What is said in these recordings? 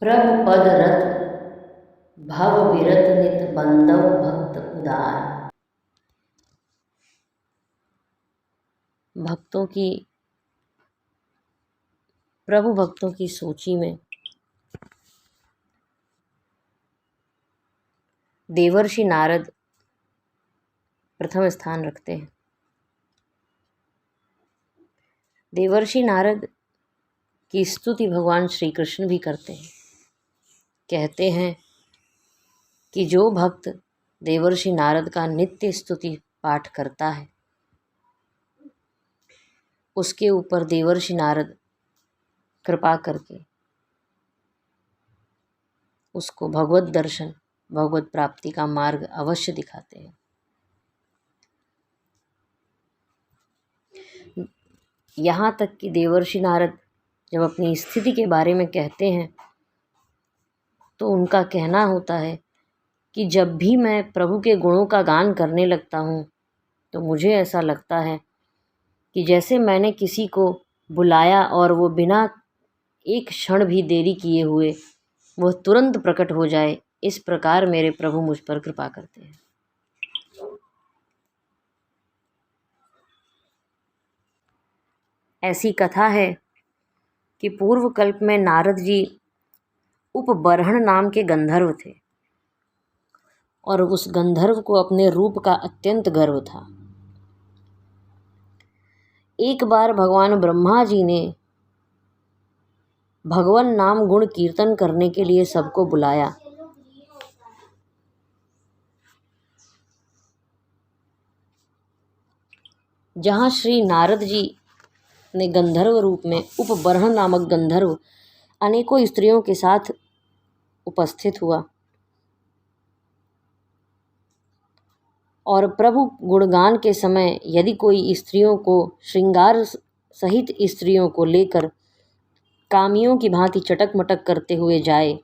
प्रभु पद रत भव विरत नित बंदव भक्त उदार। प्रभु भक्तों की सूची में देवर्षि नारद प्रथम स्थान रखते हैं। देवर्षि नारद की स्तुति भगवान श्री कृष्ण भी करते हैं। कहते हैं कि जो भक्त देवर्षि नारद का नित्य स्तुति पाठ करता है उसके ऊपर देवर्षि नारद कृपा करके उसको भगवत दर्शन भगवत प्राप्ति का मार्ग अवश्य दिखाते हैं। यहाँ तक कि देवर्षि नारद जब अपनी स्थिति के बारे में कहते हैं तो उनका कहना होता है कि जब भी मैं प्रभु के गुणों का गान करने लगता हूँ तो मुझे ऐसा लगता है कि जैसे मैंने किसी को बुलाया और वो बिना एक क्षण भी देरी किए हुए वह तुरंत प्रकट हो जाए, इस प्रकार मेरे प्रभु मुझ पर कृपा करते हैं। ऐसी कथा है कि पूर्व कल्प में नारद जी उपबर्हण नाम के गंधर्व थे और उस गंधर्व को अपने रूप का अत्यंत गर्व था। एक बार भगवान ब्रह्मा जी ने भगवान नाम गुण कीर्तन करने के लिए सबको बुलाया। जहाँ श्री नारद जी ने गंधर्व रूप में उपबर्हण नामक गंधर्व अनेकों स्त्रियों के साथ उपस्थित हुआ और प्रभु गुणगान के समय यदि कोई स्त्रियों को श्रृंगार सहित स्त्रियों को लेकर कामियों की भांति चटक मटक करते हुए जाए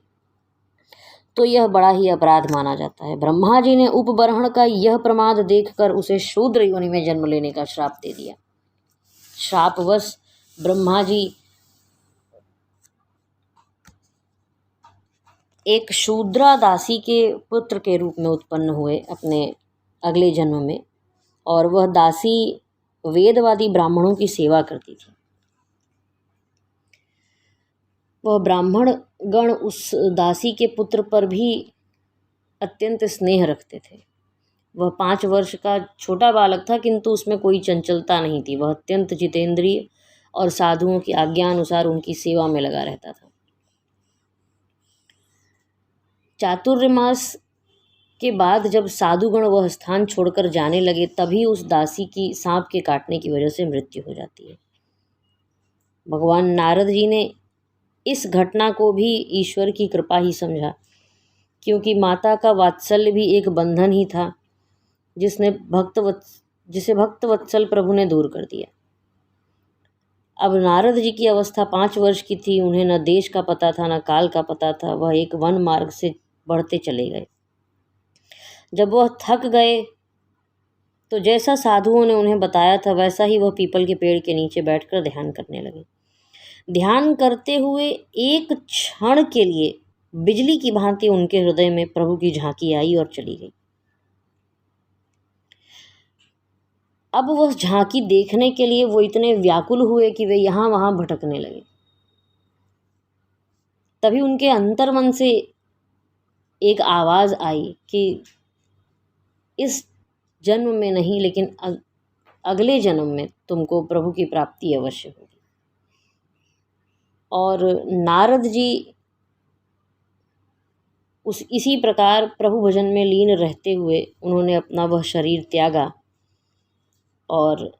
तो यह बड़ा ही अपराध माना जाता है। ब्रह्मा जी ने उपबर्हण का यह प्रमाद देखकर उसे शूद्र योनि में जन्म लेने का श्राप दे दिया। श्रापवश ब्रह्मा जी एक शूद्रा दासी के पुत्र के रूप में उत्पन्न हुए अपने अगले जन्म में, और वह दासी वेदवादी ब्राह्मणों की सेवा करती थी। वह ब्राह्मण गण उस दासी के पुत्र पर भी अत्यंत स्नेह रखते थे। वह 5 वर्ष का छोटा बालक था किंतु उसमें कोई चंचलता नहीं थी। वह अत्यंत जितेंद्रिय और साधुओं की आज्ञा अनुसार उनकी सेवा में लगा रहता था। चातुर्मास के बाद जब साधुगण वह स्थान छोड़कर जाने लगे तभी उस दासी की सांप के काटने की वजह से मृत्यु हो जाती है। भगवान नारद जी ने इस घटना को भी ईश्वर की कृपा ही समझा, क्योंकि माता का वात्सल्य भी एक बंधन ही था जिसे भक्त वत्सल प्रभु ने दूर कर दिया। अब नारद जी की अवस्था 5 वर्ष की थी। उन्हें न देश का पता था न काल का पता था। वह एक वन मार्ग से बढ़ते चले गए। जब वह थक गए तो जैसा साधुओं ने उन्हें बताया था वैसा ही वह पीपल के पेड़ के नीचे बैठकर ध्यान करने लगे। ध्यान करते हुए एक क्षण के लिए बिजली की भांति उनके हृदय में प्रभु की झांकी आई और चली गई। अब वह झांकी देखने के लिए वो इतने व्याकुल हुए कि वे यहाँ वहाँ भटकने लगे। तभी उनके अंतर्मन से एक आवाज़ आई कि इस जन्म में नहीं लेकिन अगले जन्म में तुमको प्रभु की प्राप्ति अवश्य होगी। और नारद जी इसी प्रकार प्रभु भजन में लीन रहते हुए उन्होंने अपना वह शरीर त्यागा और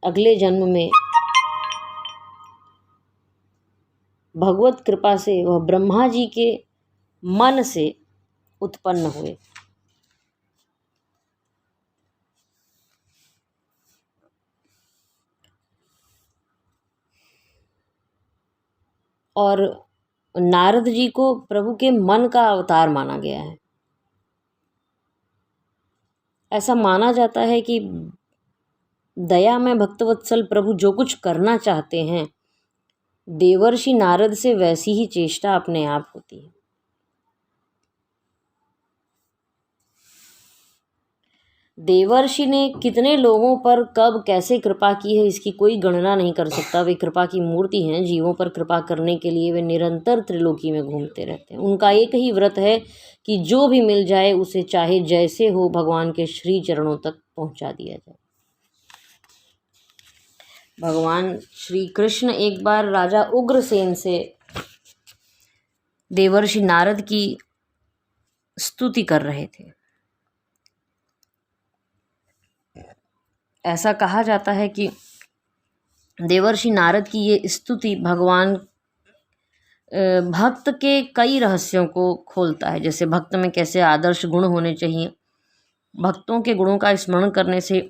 अगले जन्म में भगवत कृपा से वह ब्रह्मा जी के मन से उत्पन्न हुए। और नारद जी को प्रभु के मन का अवतार माना गया है। ऐसा माना जाता है कि दया में भक्तवत्सल प्रभु जो कुछ करना चाहते हैं देवर्षि नारद से वैसी ही चेष्टा अपने आप होती है। देवर्षि ने कितने लोगों पर कब कैसे कृपा की है इसकी कोई गणना नहीं कर सकता। वे कृपा की मूर्ति हैं। जीवों पर कृपा करने के लिए वे निरंतर त्रिलोकी में घूमते रहते हैं। उनका एक ही व्रत है कि जो भी मिल जाए उसे चाहे जैसे हो भगवान के श्री चरणों तक पहुंचा दिया जाए। भगवान श्री कृष्ण एक बार राजा उग्रसेन से देवर्षि नारद की स्तुति कर रहे थे। ऐसा कहा जाता है कि देवर्षि नारद की ये स्तुति भगवान भक्त के कई रहस्यों को खोलता है। जैसे भक्त में कैसे आदर्श गुण होने चाहिए, भक्तों के गुणों का स्मरण करने से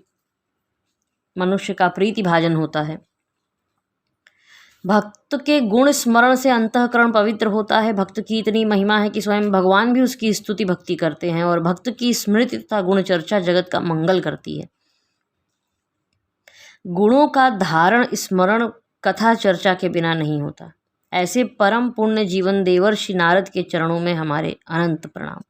मनुष्य का प्रीति भाजन होता है, भक्त के गुण स्मरण से अंतःकरण पवित्र होता है, भक्त की इतनी महिमा है कि स्वयं भगवान भी उसकी स्तुति भक्ति करते हैं, और भक्त की स्मृति तथा गुण चर्चा जगत का मंगल करती है। गुणों का धारण स्मरण कथा चर्चा के बिना नहीं होता। ऐसे परम पुण्य जीवन देवर्षि नारद के चरणों में हमारे अनंत प्रणाम।